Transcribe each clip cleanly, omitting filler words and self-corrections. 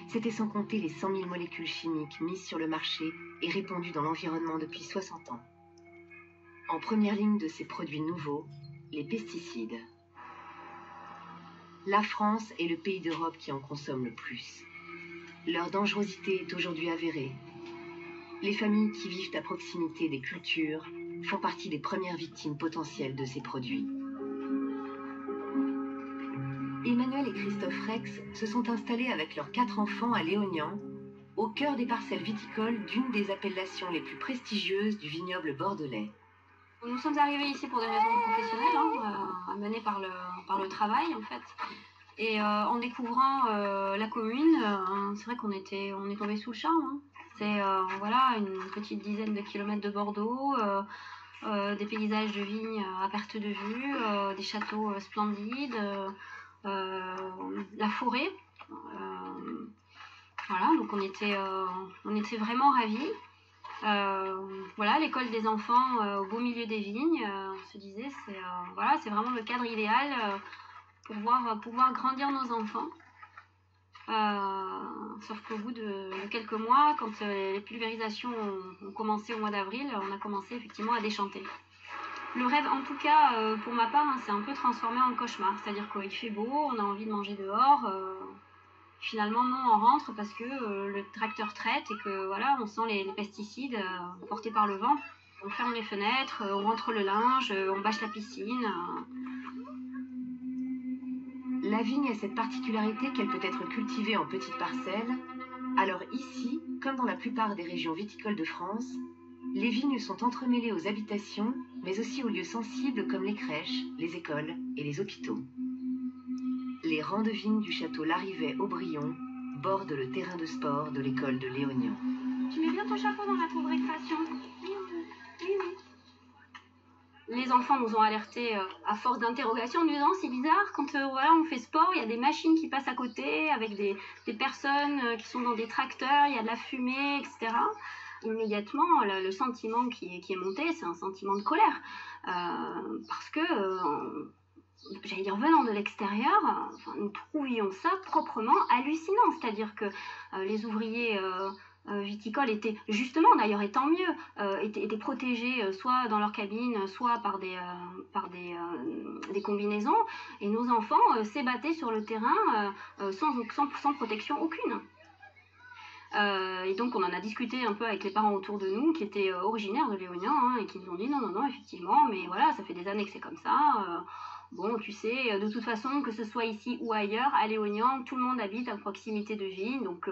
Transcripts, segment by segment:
C'était sans compter les 100 000 molécules chimiques mises sur le marché et répandues dans l'environnement depuis 60 ans. En première ligne de ces produits nouveaux, les pesticides. La France est le pays d'Europe qui en consomme le plus. Leur dangerosité est aujourd'hui avérée. Les familles qui vivent à proximité des cultures font partie des premières victimes potentielles de ces produits. Emmanuel et Christophe Rex se sont installés avec leurs 4 enfants à Léognan, au cœur des parcelles viticoles d'une des appellations les plus prestigieuses du vignoble bordelais. Nous sommes arrivés ici pour des raisons professionnelles, amenées par le travail en fait. Et en découvrant la commune, c'est vrai qu'on est tombé sous le charme. C'est voilà, une petite dizaine de kilomètres de Bordeaux, des paysages de vignes à perte de vue, des châteaux splendides, la forêt. Voilà, donc on était vraiment ravis. Voilà, l'école des enfants au beau milieu des vignes, on se disait, c'est vraiment le cadre idéal pour pouvoir grandir nos enfants. Sauf qu'au bout de quelques mois, quand les pulvérisations ont commencé au mois d'avril, on a commencé effectivement à déchanter. Le rêve, en tout cas, pour ma part, s'est un peu transformé en cauchemar. C'est-à-dire qu'il fait beau, on a envie de manger dehors. Finalement, non, on rentre parce que le tracteur traite et que voilà, on sent les pesticides portés par le vent. On ferme les fenêtres, on rentre le linge, on bâche la piscine. La vigne a cette particularité qu'elle peut être cultivée en petites parcelles. Alors ici, comme dans la plupart des régions viticoles de France, les vignes sont entremêlées aux habitations, mais aussi aux lieux sensibles comme les crèches, les écoles et les hôpitaux. Les rangs de vignes du château Larrivet-Aubryon bordent le terrain de sport de l'école de Léognan. Tu mets bien ton chapeau dans la cour de récréation. Oui, oui. Les enfants nous ont alertés à force d'interrogation en nous disant c'est bizarre quand voilà, on fait sport, il y a des machines qui passent à côté avec des personnes qui sont dans des tracteurs, il y a de la fumée, etc. Immédiatement, le sentiment qui est monté, c'est un sentiment de colère. Parce que, j'allais dire, venant de l'extérieur, nous trouvions ça proprement hallucinant. C'est-à-dire que les ouvriers viticoles étaient, justement d'ailleurs, et tant mieux, étaient protégés soit dans leur cabine, soit par des combinaisons. Et nos enfants s'ébattaient sur le terrain sans protection aucune. Et donc on en a discuté un peu avec les parents autour de nous qui étaient originaires de Léognan et qui nous ont dit non effectivement, mais voilà, ça fait des années que c'est comme ça. Bon, tu sais, de toute façon, que ce soit ici ou ailleurs, à Léognan, tout le monde habite à proximité de vignes. Donc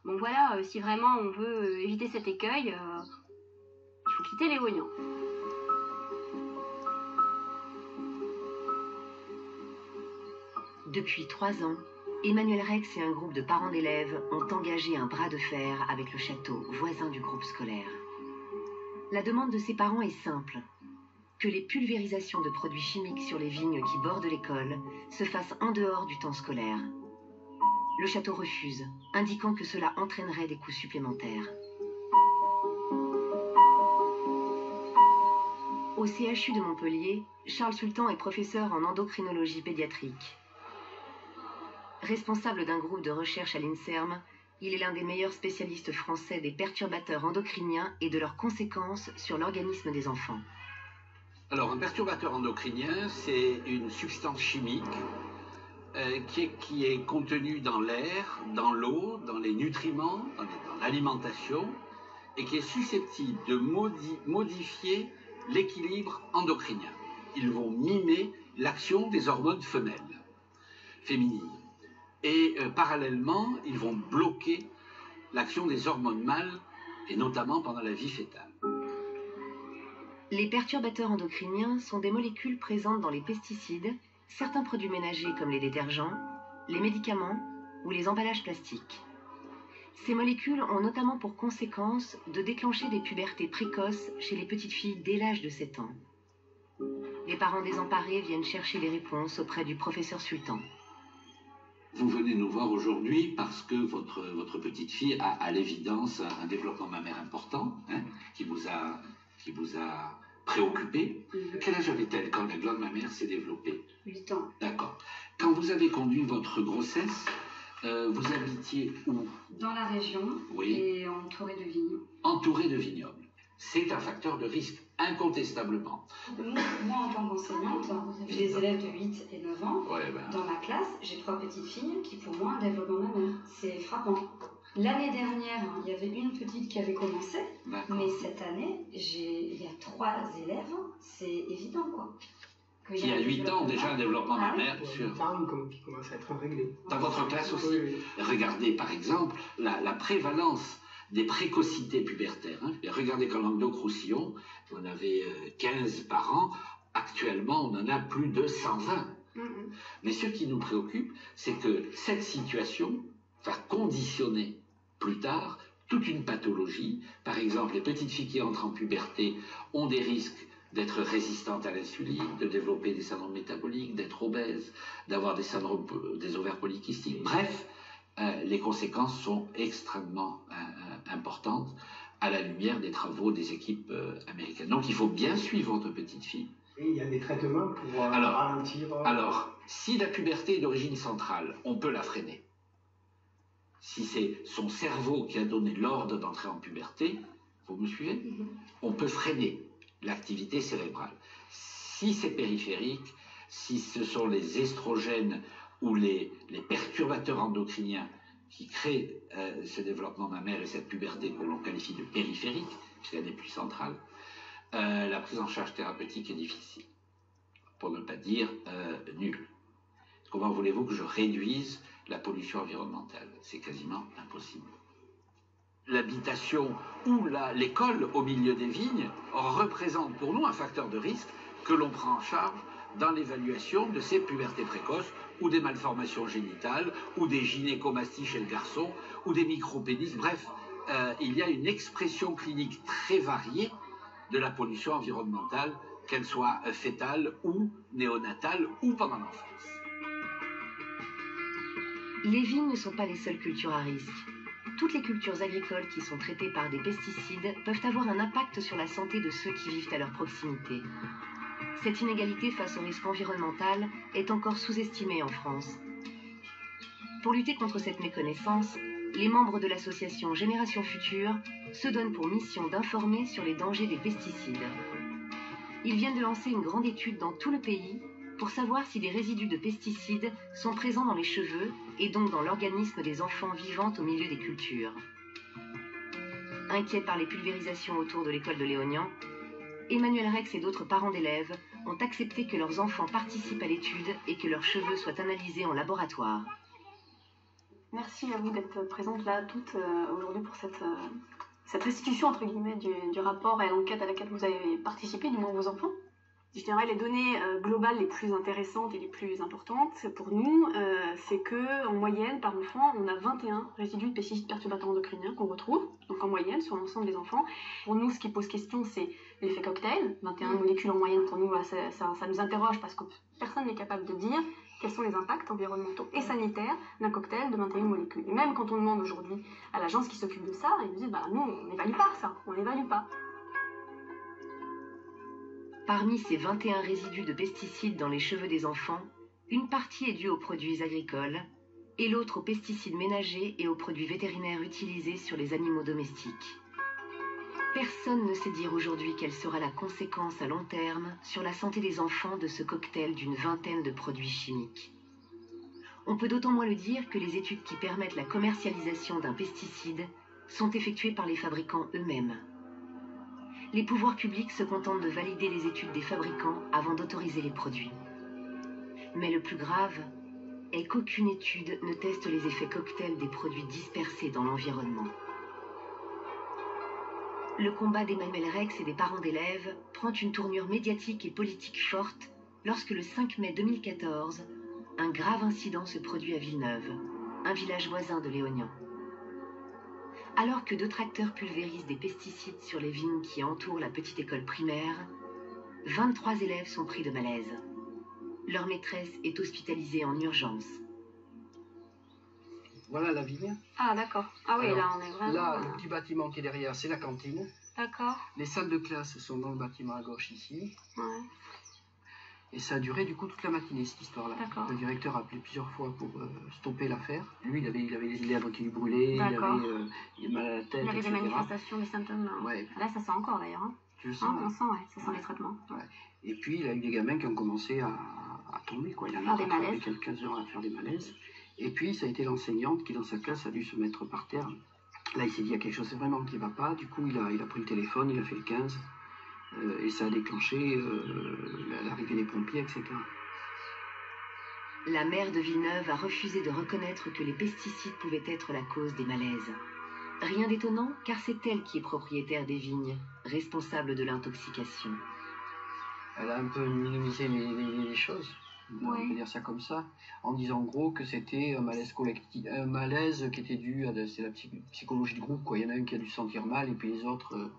bon voilà, si vraiment on veut éviter cet écueil, il faut quitter Léognan. Depuis 3 ans, Emmanuel Rex et un groupe de parents d'élèves ont engagé un bras de fer avec le château voisin du groupe scolaire. La demande de ses parents est simple, que les pulvérisations de produits chimiques sur les vignes qui bordent l'école se fassent en dehors du temps scolaire. Le château refuse, indiquant que cela entraînerait des coûts supplémentaires. Au CHU de Montpellier, Charles Sultan est professeur en endocrinologie pédiatrique. Responsable d'un groupe de recherche à l'INSERM, il est l'un des meilleurs spécialistes français des perturbateurs endocriniens et de leurs conséquences sur l'organisme des enfants. Alors, un perturbateur endocrinien, c'est une substance chimique qui est contenue dans l'air, dans l'eau, dans les nutriments, dans l'alimentation, et qui est susceptible de modifier l'équilibre endocrinien. Ils vont mimer l'action des hormones féminines. Et parallèlement, ils vont bloquer l'action des hormones mâles, et notamment pendant la vie fœtale. Les perturbateurs endocriniens sont des molécules présentes dans les pesticides, certains produits ménagers comme les détergents, les médicaments ou les emballages plastiques. Ces molécules ont notamment pour conséquence de déclencher des pubertés précoces chez les petites filles dès l'âge de 7 ans. Les parents désemparés viennent chercher des réponses auprès du professeur Sultan. Vous venez nous voir aujourd'hui parce que votre petite fille a à l'évidence un développement mammaire important, qui vous a préoccupé. Quel âge avait-elle quand la glande mammaire s'est développée? 8 ans. D'accord. Quand vous avez conduit votre grossesse, Vous habitiez où? Dans la région, oui. Et entouré de vignes. Entouré de vignobles. C'est un facteur de risque, incontestablement. Moi, en tant qu'enseignante, j'ai des élèves de 8 et 9 ans. Ouais, ben... Dans ma classe, j'ai 3 petites filles qui, pour moi, développent mammaire. C'est frappant. L'année dernière, il y avait une petite qui avait commencé, mais cette année, il y a 3 élèves, c'est évident, quoi. Qui a 8 ans déjà un développement mammaire, bien sûr. Qui commence à être réglé. Dans votre classe aussi. Oui. Regardez par exemple la prévalence des précocités pubertaires. Hein. Regardez qu'en Languedoc-Roussillon, on avait 15 par an. Actuellement, on en a plus de 120. Mais ce qui nous préoccupe, c'est que cette situation va conditionner plus tard toute une pathologie. Par exemple, les petites filles qui entrent en puberté ont des risques d'être résistantes à l'insuline, de développer des syndromes métaboliques, d'être obèses, d'avoir des ovaires polykystiques. Bref, les conséquences sont extrêmement importantes à la lumière des travaux des équipes américaines. Donc il faut bien suivre votre petite fille. Et il y a des traitements pour ralentir... Alors, si la puberté est d'origine centrale, on peut la freiner. Si c'est son cerveau qui a donné l'ordre d'entrer en puberté, vous me suivez? On peut freiner l'activité cérébrale. Si c'est périphérique, si ce sont les estrogènes ou les perturbateurs endocriniens qui créent ce développement mammaire et cette puberté que l'on qualifie de périphérique, puisqu'elle n'est plus centrale, la prise en charge thérapeutique est difficile, pour ne pas dire nulle. Comment voulez-vous que je réduise la pollution environnementale? C'est quasiment impossible. L'habitation ou l'école au milieu des vignes représente pour nous un facteur de risque que l'on prend en charge dans l'évaluation de ces pubertés précoces ou des malformations génitales ou des gynécomasties chez le garçon ou des micropénis. Bref, il y a une expression clinique très variée de la pollution environnementale, qu'elle soit fétale ou néonatale ou pendant l'enfance. Les vignes ne sont pas les seules cultures à risque. Toutes les cultures agricoles qui sont traitées par des pesticides peuvent avoir un impact sur la santé de ceux qui vivent à leur proximité. Cette inégalité face au risque environnemental est encore sous-estimée en France. Pour lutter contre cette méconnaissance, les membres de l'association Génération Future se donnent pour mission d'informer sur les dangers des pesticides. Ils viennent de lancer une grande étude dans tout le pays pour savoir si des résidus de pesticides sont présents dans les cheveux et donc dans l'organisme des enfants vivant au milieu des cultures. Inquiets par les pulvérisations autour de l'école de Léognan, Emmanuel Rex et d'autres parents d'élèves ont accepté que leurs enfants participent à l'étude et que leurs cheveux soient analysés en laboratoire. Merci à vous d'être présente là toutes aujourd'hui pour cette restitution entre guillemets du rapport et l'enquête à laquelle vous avez participé, du moins vos enfants. Je dirais les données globales les plus intéressantes et les plus importantes pour nous, c'est que en moyenne par enfant, on a 21 résidus de pesticides perturbateurs endocriniens qu'on retrouve, donc en moyenne sur l'ensemble des enfants. Pour nous, ce qui pose question, c'est l'effet cocktail. 21 molécules en moyenne, pour nous, ça nous interroge parce que personne n'est capable de dire quels sont les impacts environnementaux et sanitaires d'un cocktail de 21 molécules. Et même quand on demande aujourd'hui à l'agence qui s'occupe de ça, ils nous disent nous, on n'évalue pas ça, on n'évalue pas. Parmi ces 21 résidus de pesticides dans les cheveux des enfants, une partie est due aux produits agricoles et l'autre aux pesticides ménagers et aux produits vétérinaires utilisés sur les animaux domestiques. Personne ne sait dire aujourd'hui quelle sera la conséquence à long terme sur la santé des enfants de ce cocktail d'une vingtaine de produits chimiques. On peut d'autant moins le dire que les études qui permettent la commercialisation d'un pesticide sont effectuées par les fabricants eux-mêmes. Les pouvoirs publics se contentent de valider les études des fabricants avant d'autoriser les produits. Mais le plus grave est qu'aucune étude ne teste les effets cocktails des produits dispersés dans l'environnement. Le combat d'Emmanuel Rex et des parents d'élèves prend une tournure médiatique et politique forte lorsque le 5 mai 2014, un grave incident se produit à Villeneuve, un village voisin de Léognan. Alors que 2 tracteurs pulvérisent des pesticides sur les vignes qui entourent la petite école primaire, 23 élèves sont pris de malaise. Leur maîtresse est hospitalisée en urgence. Voilà la vigne. Ah d'accord. Ah oui, alors, là on est vraiment... Là, le petit bâtiment qui est derrière, c'est la cantine. D'accord. Les salles de classe sont dans le bâtiment à gauche ici. Ouais. Et ça a duré du coup toute la matinée, cette histoire-là. D'accord. Le directeur a appelé plusieurs fois pour stopper l'affaire. Lui, il avait les lèvres qui lui brûlaient, il D'accord. avait mal à la tête, Il y avait des etc. manifestations, des symptômes. Ouais. Là, ça sent encore d'ailleurs. Hein. Je sens, On sent, ouais, ça sent les traitements. ouais. Et puis, il a eu des gamins qui ont commencé à tomber, quoi. Il en a rattrapé quelques-uns à faire des malaises. Et puis, ça a été l'enseignante qui, dans sa classe, a dû se mettre par terre. Là, il s'est dit, il y a quelque chose vraiment qui ne va pas. Du coup, il a pris le téléphone, il a fait le 15. Et ça a déclenché l'arrivée des pompiers, etc. La maire de Villeneuve a refusé de reconnaître que les pesticides pouvaient être la cause des malaises. Rien d'étonnant, car c'est elle qui est propriétaire des vignes, responsable de l'intoxication. Elle a un peu minimisé les choses, on peut dire ça comme ça, en disant en gros que c'était un malaise collectif, un malaise qui était dû à c'est la psychologie de groupe, quoi. Il y en a un qui a dû se sentir mal et puis les autres,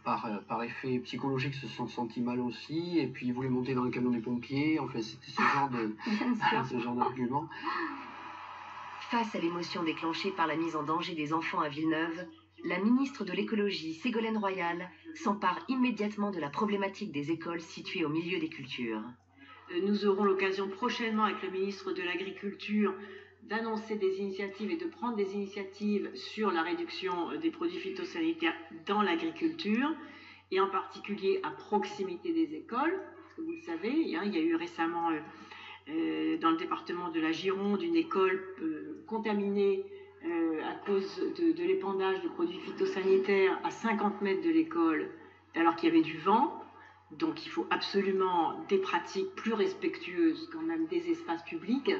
par effet psychologique, se sont sentis mal aussi, et puis ils voulaient monter dans le camion des pompiers. Enfin, c'était ce genre d'argument. Face à l'émotion déclenchée par la mise en danger des enfants à Villeneuve, la ministre de l'écologie, Ségolène Royal, s'empare immédiatement de la problématique des écoles situées au milieu des cultures. Nous aurons l'occasion prochainement avec le ministre de l'Agriculture d'annoncer des initiatives et de prendre des initiatives sur la réduction des produits phytosanitaires dans l'agriculture, et en particulier à proximité des écoles. Parce que vous le savez, il y a eu récemment dans le département de la Gironde une école contaminée à cause de l'épandage de produits phytosanitaires à 50 mètres de l'école, alors qu'il y avait du vent. Donc il faut absolument des pratiques plus respectueuses quand même des espaces publics.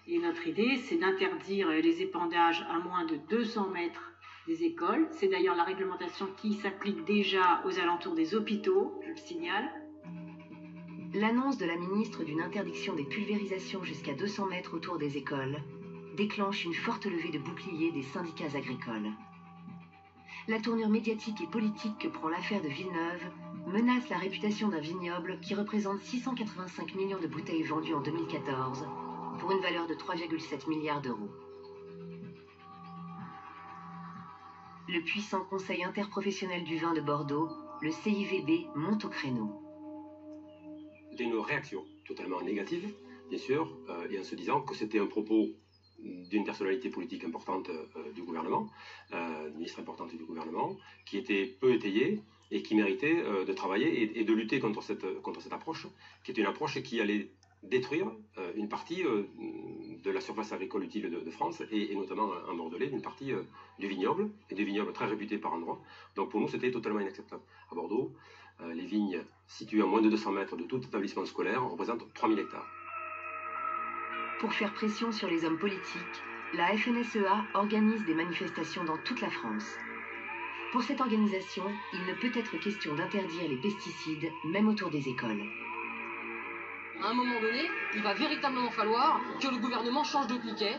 Et notre idée, c'est d'interdire les épandages à moins de 200 mètres des écoles. C'est d'ailleurs la réglementation qui s'applique déjà aux alentours des hôpitaux, je le signale. L'annonce de la ministre d'une interdiction des pulvérisations jusqu'à 200 mètres autour des écoles déclenche une forte levée de boucliers des syndicats agricoles. La tournure médiatique et politique que prend l'affaire de Villeneuve menace la réputation d'un vignoble qui représente 685 millions de bouteilles vendues en 2014 pour une valeur de 3,7 milliards d'euros. Le puissant Conseil interprofessionnel du vin de Bordeaux, le CIVB, monte au créneau. Une réaction totalement négative, bien sûr, et en se disant que c'était un propos d'une personnalité politique importante du gouvernement, ministre importante du gouvernement, qui était peu étayée et qui méritait de travailler et de lutter contre cette approche, qui est une approche qui allait détruire une partie de la surface agricole utile de France, et notamment en Bordelais, une partie du vignoble, et des vignobles très réputés par endroits. Donc pour nous, c'était totalement inacceptable. À Bordeaux, les vignes situées à moins de 200 mètres de tout établissement scolaire représentent 3000 hectares. Pour faire pression sur les hommes politiques, la FNSEA organise des manifestations dans toute la France. Pour cette organisation, il ne peut être question d'interdire les pesticides, même autour des écoles. À un moment donné, il va véritablement falloir que le gouvernement change de cliquet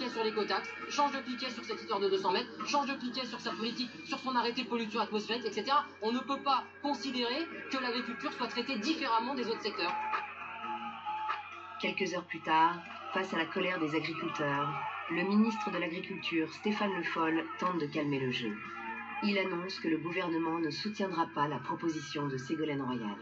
sur l'écotaxe, change de cliquet sur cette histoire de 200 mètres, change de cliquet sur sa politique, sur son arrêté de pollution atmosphérique, etc. On ne peut pas considérer que l'agriculture soit traitée différemment des autres secteurs. Quelques heures plus tard, face à la colère des agriculteurs, le ministre de l'Agriculture, Stéphane Le Foll, tente de calmer le jeu. Il annonce que le gouvernement ne soutiendra pas la proposition de Ségolène Royal.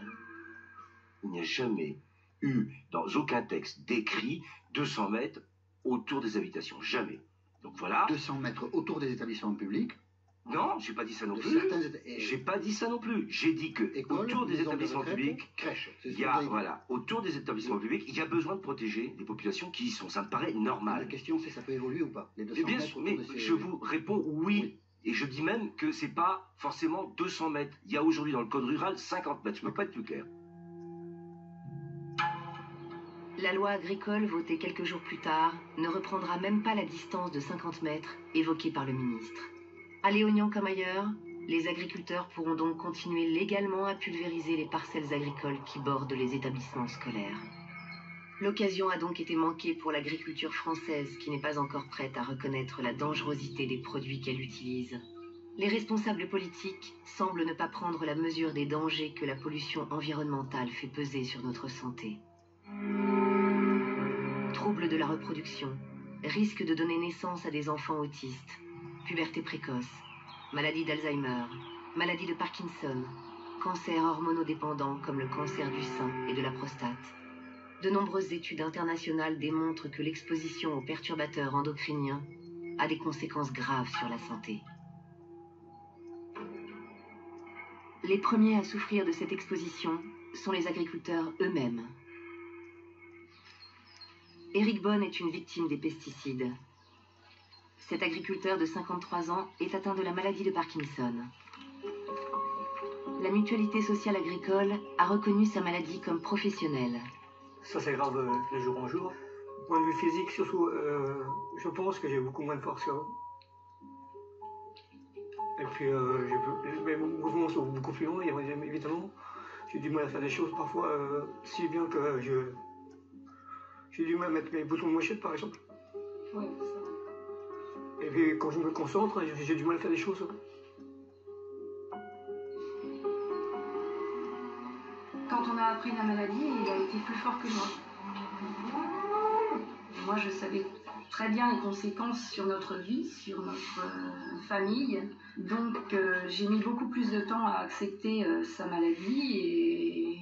Il n'y a jamais eu, dans aucun texte, décrit 200 mètres autour des habitations. Jamais. Donc voilà. 200 mètres autour des établissements publics. Non, j'ai pas dit ça non plus. J'ai pas dit ça non plus. J'ai dit que autour des établissements publics, il y a, voilà, autour des établissements publics, il y a besoin de protéger les populations qui y sont. Ça me paraît normal. La question, c'est ça peut évoluer ou pas, les 200 bien mètres sûr, mais je vous réponds oui. Et je dis même que c'est pas forcément 200 mètres. Il y a aujourd'hui dans le code rural 50 mètres. Je peux pas être plus clair. La loi agricole, votée quelques jours plus tard, ne reprendra même pas la distance de 50 mètres évoquée par le ministre. À Léognan comme ailleurs, les agriculteurs pourront donc continuer légalement à pulvériser les parcelles agricoles qui bordent les établissements scolaires. L'occasion a donc été manquée pour l'agriculture française qui n'est pas encore prête à reconnaître la dangerosité des produits qu'elle utilise. Les responsables politiques semblent ne pas prendre la mesure des dangers que la pollution environnementale fait peser sur notre santé. Troubles de la reproduction, risque de donner naissance à des enfants autistes, puberté précoce, maladie d'Alzheimer, maladie de Parkinson, cancers hormonodépendants comme le cancer du sein et de la prostate. De nombreuses études internationales démontrent que l'exposition aux perturbateurs endocriniens a des conséquences graves sur la santé. Les premiers à souffrir de cette exposition sont les agriculteurs eux-mêmes. Eric Bonne est une victime des pesticides. Cet agriculteur de 53 ans est atteint de la maladie de Parkinson. La mutualité sociale agricole a reconnu sa maladie comme professionnelle. Ça s'aggrave de jour en jour. Du point de vue physique, surtout, je pense que j'ai beaucoup moins de force qu'avant. Et puis, mes mouvements sont beaucoup plus longs, évidemment. J'ai du mal à faire des choses parfois, si bien que j'ai du mal à mettre mes boutons de mochette, par exemple. Oui, ça. Et puis, quand je me concentre, j'ai du mal à faire des choses. Quand on a appris la maladie, il a été plus fort que moi. Moi, je savais très bien les conséquences sur notre vie, sur notre famille. Donc, j'ai mis beaucoup plus de temps à accepter sa maladie et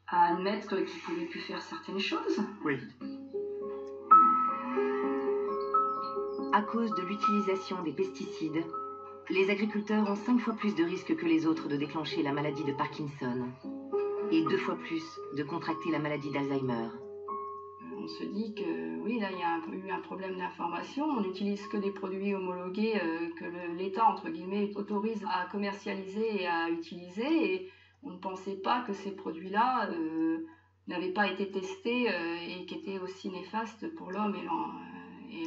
à admettre qu'il ne pouvait plus faire certaines choses. Oui. À cause de l'utilisation des pesticides, les agriculteurs ont 5 fois plus de risques que les autres de déclencher la maladie de Parkinson et 2 fois plus de contracter la maladie d'Alzheimer. On se dit que oui, là il y a eu un problème d'information, on n'utilise que des produits homologués que l'État, entre guillemets, autorise à commercialiser et à utiliser, et on ne pensait pas que ces produits-là n'avaient pas été testés et qui étaient aussi néfastes pour l'homme et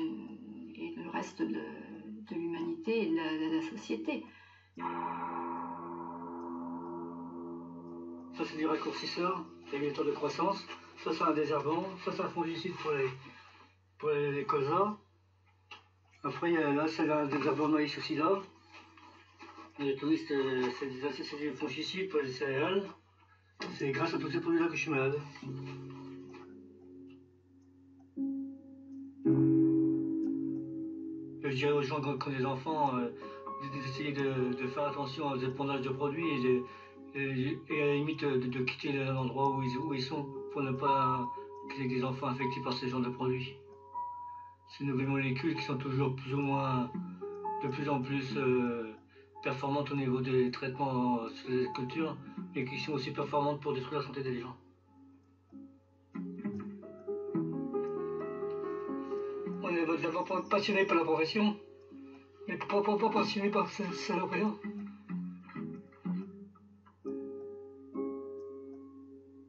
le reste de l'humanité et de la société. Ça c'est du raccourcisseur, régulateur de croissance. Ça c'est un désherbant. Ça c'est un fongicide pour les colzas. Après là c'est un désherbant de maïs aussi là. Les touristes, c'est des fongicides pour les céréales. C'est grâce à tous ces produits là que je suis malade. Je dirais aux gens qui ont des enfants d'essayer de faire attention aux épondages de produits et à la limite de quitter l'endroit où ils sont pour ne pas qu'il y ait des enfants infectés par ce genre de produits. Ces nouvelles molécules qui sont toujours plus ou moins de plus en plus performantes au niveau des traitements sur les cultures et qui sont aussi performantes pour détruire la santé des gens. On est d'abord passionné par la profession, mais pas passionné par ça rien.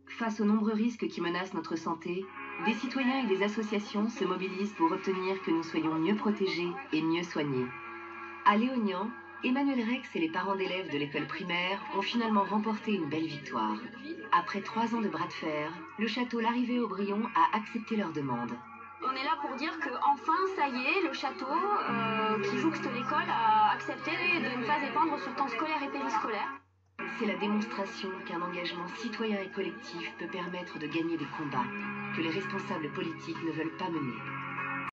Face aux nombreux risques qui menacent notre santé, des citoyens et des associations se mobilisent pour obtenir que nous soyons mieux protégés et mieux soignés. À Léognan, Emmanuel Rex et les parents d'élèves de l'école primaire ont finalement remporté une belle victoire. Après 3 ans de bras de fer, le château Larrivée-Aubryon a accepté leur demande. On est là pour dire qu'enfin, ça y est, le château qui jouxte l'école a accepté de ne pas dépendre sur temps scolaire et périscolaire. C'est la démonstration qu'un engagement citoyen et collectif peut permettre de gagner des combats que les responsables politiques ne veulent pas mener.